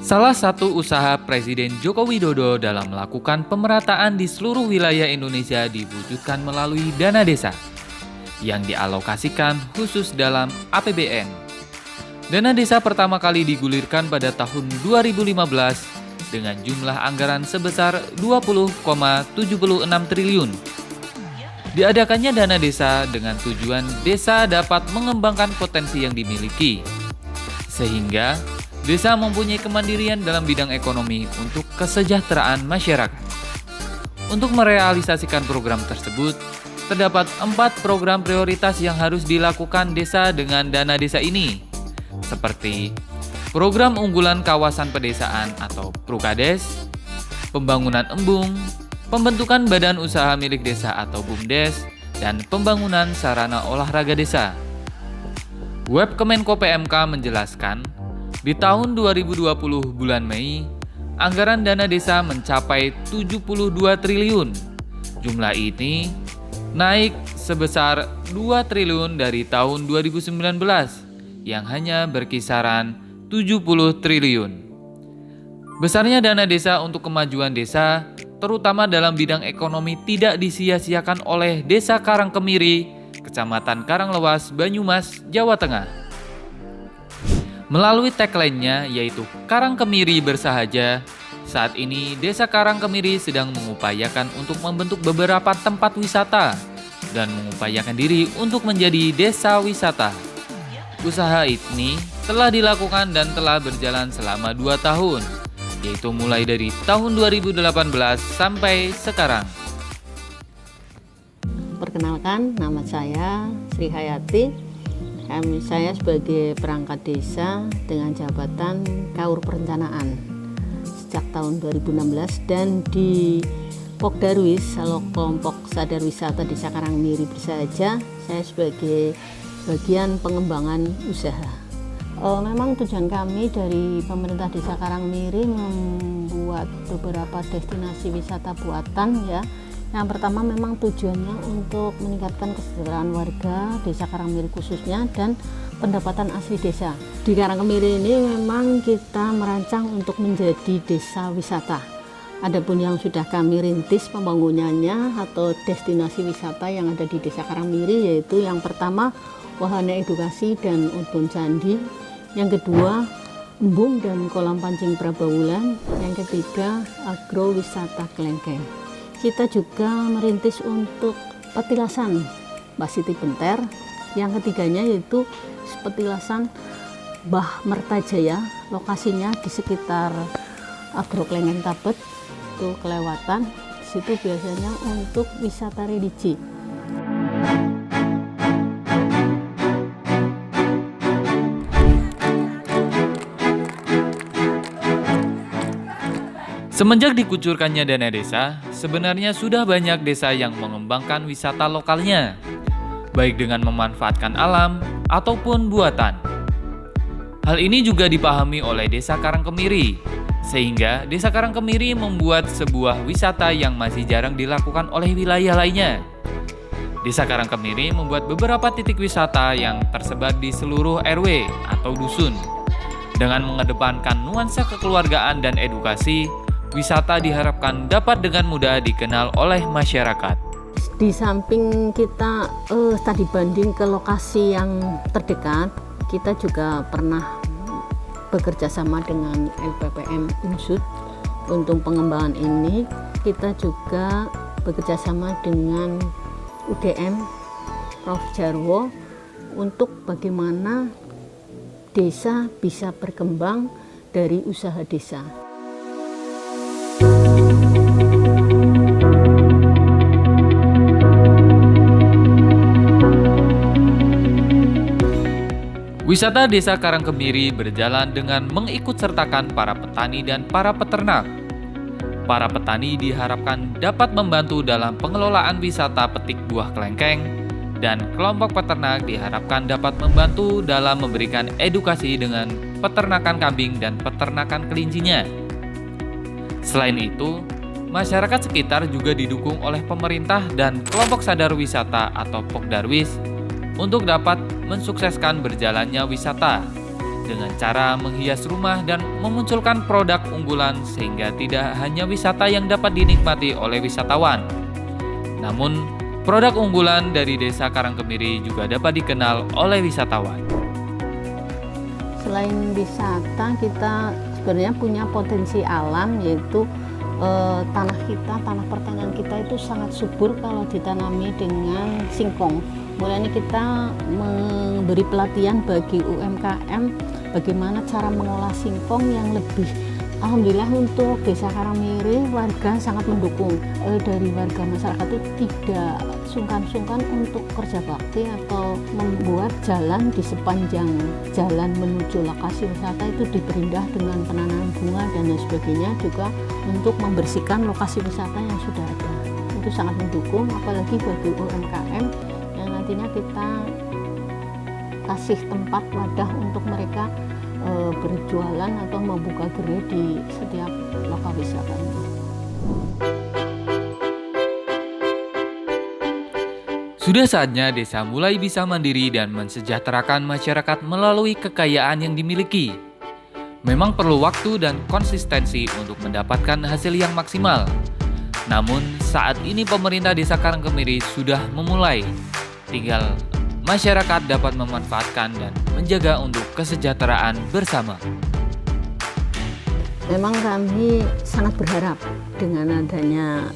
Salah satu usaha Presiden Joko Widodo dalam melakukan pemerataan di seluruh wilayah Indonesia diwujudkan melalui dana desa yang dialokasikan khusus dalam APBN. Dana desa pertama kali digulirkan pada tahun 2015 dengan jumlah anggaran sebesar 20,76 triliun. Diadakannya dana desa dengan tujuan desa dapat mengembangkan potensi yang dimiliki, sehingga desa mempunyai kemandirian dalam bidang ekonomi untuk kesejahteraan masyarakat. Untuk merealisasikan program tersebut, terdapat 4 program prioritas yang harus dilakukan desa dengan dana desa ini, seperti program unggulan kawasan pedesaan atau Prukades, pembangunan embung, pembentukan badan usaha milik desa atau BUMDes, dan pembangunan sarana olahraga desa. Web Kemenko PMK menjelaskan, di tahun 2020 bulan Mei, anggaran dana desa mencapai 72 triliun. Jumlah ini naik sebesar 2 triliun dari tahun 2019 yang hanya berkisaran 70 triliun. Besarnya dana desa untuk kemajuan desa, terutama dalam bidang ekonomi, tidak disia-siakan oleh Desa Karangkemiri, Kecamatan Karanglewas, Banyumas, Jawa Tengah. Melalui tagline-nya yaitu Karangkemiri Bersahaja, saat ini Desa Karangkemiri sedang mengupayakan untuk membentuk beberapa tempat wisata dan mengupayakan diri untuk menjadi desa wisata. Usaha ini telah dilakukan dan telah berjalan selama 2 tahun, yaitu mulai dari tahun 2018 sampai sekarang. Perkenalkan, nama saya Sri Hayati. Saya sebagai perangkat desa dengan jabatan Kaur Perencanaan sejak tahun 2016 dan di Pokdarwis, kelompok sadar wisata Desa Karangkemiri Bersahaja, saya sebagai bagian pengembangan usaha. Memang tujuan kami dari pemerintah Desa Karangkemiri membuat beberapa destinasi wisata buatan ya. Yang pertama memang tujuannya untuk meningkatkan kesejahteraan warga Desa Karangkemiri khususnya dan pendapatan asli desa. Di Karangkemiri ini memang kita merancang untuk menjadi desa wisata. Adapun yang sudah kami rintis pembangunannya atau destinasi wisata yang ada di Desa Karangkemiri yaitu yang pertama wahana edukasi dan Udon Candi, yang kedua embung dan kolam pancing Prabawulan, yang ketiga agrowisata Klengkeng. Kita juga merintis untuk petilasan Mbah Siti Benter, yang ketiganya yaitu petilasan Mbah Mertajaya, lokasinya di sekitar Agro Klengkeng Tabet, itu kelewatan. Di situ biasanya untuk wisata religi. Semenjak dikucurkannya dana desa, sebenarnya sudah banyak desa yang mengembangkan wisata lokalnya, baik dengan memanfaatkan alam ataupun buatan. Hal ini juga dipahami oleh Desa Karangkemiri, sehingga Desa Karangkemiri membuat sebuah wisata yang masih jarang dilakukan oleh wilayah lainnya. Desa Karangkemiri membuat beberapa titik wisata yang tersebar di seluruh RW atau dusun. Dengan mengedepankan nuansa kekeluargaan dan edukasi, wisata diharapkan dapat dengan mudah dikenal oleh masyarakat. Di samping kita tadi banding ke lokasi yang terdekat, kita juga pernah bekerja sama dengan LPPM Unsud untuk pengembangan ini. Kita juga bekerja sama dengan UGM Prof. Jarwo untuk bagaimana desa bisa berkembang dari usaha desa. Wisata Desa Karangkemiri berjalan dengan mengikutsertakan para petani dan para peternak. Para petani diharapkan dapat membantu dalam pengelolaan wisata petik buah kelengkeng, dan kelompok peternak diharapkan dapat membantu dalam memberikan edukasi dengan peternakan kambing dan peternakan kelincinya. Selain itu, masyarakat sekitar juga didukung oleh pemerintah dan kelompok sadar wisata atau Pokdarwis untuk dapat mensukseskan berjalannya wisata. dengan cara menghias rumah dan memunculkan produk unggulan sehingga tidak hanya wisata yang dapat dinikmati oleh wisatawan. Namun, produk unggulan dari Desa Karangkemiri juga dapat dikenal oleh wisatawan. Selain wisata, kita sebenarnya punya potensi alam, yaitu tanah pertanian kita itu sangat subur kalau ditanami dengan singkong. Mulanya kita memberi pelatihan bagi UMKM bagaimana cara mengolah singkong yang lebih. Alhamdulillah untuk Desa Karangkemiri warga sangat mendukung. Dari warga masyarakat itu tidak sungkan-sungkan untuk kerja bakti atau membuat jalan di sepanjang jalan menuju lokasi wisata itu diperindah dengan penanaman bunga dan lain sebagainya, juga untuk membersihkan lokasi wisata yang sudah ada. Itu sangat mendukung, apalagi bagi UMKM yang nantinya kita kasih tempat wadah untuk mereka berjualan atau membuka gerai di setiap lokal wisatanya. Sudah saatnya desa mulai bisa mandiri dan mensejahterakan masyarakat melalui kekayaan yang dimiliki. Memang perlu waktu dan konsistensi untuk mendapatkan hasil yang maksimal. Namun saat ini pemerintah Desa Karangkemiri sudah memulai. Tinggal masyarakat dapat memanfaatkan dan menjaga untuk kesejahteraan bersama. Memang kami sangat berharap dengan adanya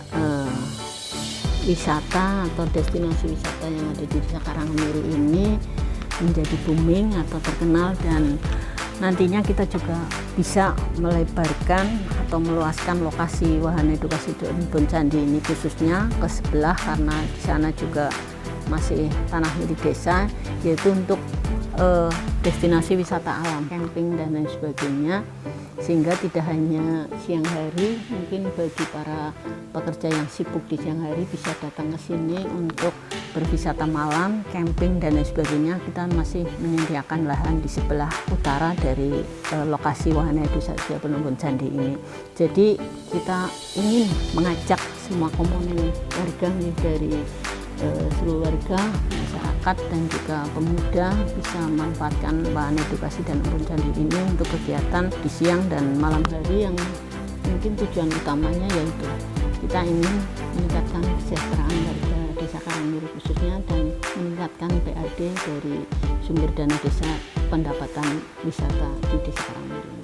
wisata atau destinasi wisata yang ada di Desa Karangkemiri ini menjadi booming atau terkenal, dan nantinya kita juga bisa melebarkan atau meluaskan lokasi wahana edukasi Dusun Candi ini khususnya ke sebelah, karena di sana juga masih tanah milik desa, yaitu untuk destinasi wisata alam, camping dan lain sebagainya, sehingga tidak hanya siang hari, mungkin bagi para pekerja yang sibuk di siang hari bisa datang ke sini untuk berwisata malam, camping dan lain sebagainya. Kita masih menyediakan lahan di sebelah utara dari lokasi wahana edukasi Dusun Candi ini. Jadi kita ingin mengajak semua komponen warga dari seluruh warga, masyarakat dan juga pemuda bisa memanfaatkan bahan edukasi dan Dusun Candi ini untuk kegiatan di siang dan malam hari, yang mungkin tujuan utamanya yaitu kita ingin meningkatkan kesejahteraan warga Desa Karangkemiri khususnya dan meningkatkan PAD dari sumber dana desa pendapatan wisata di Desa Karangkemiri.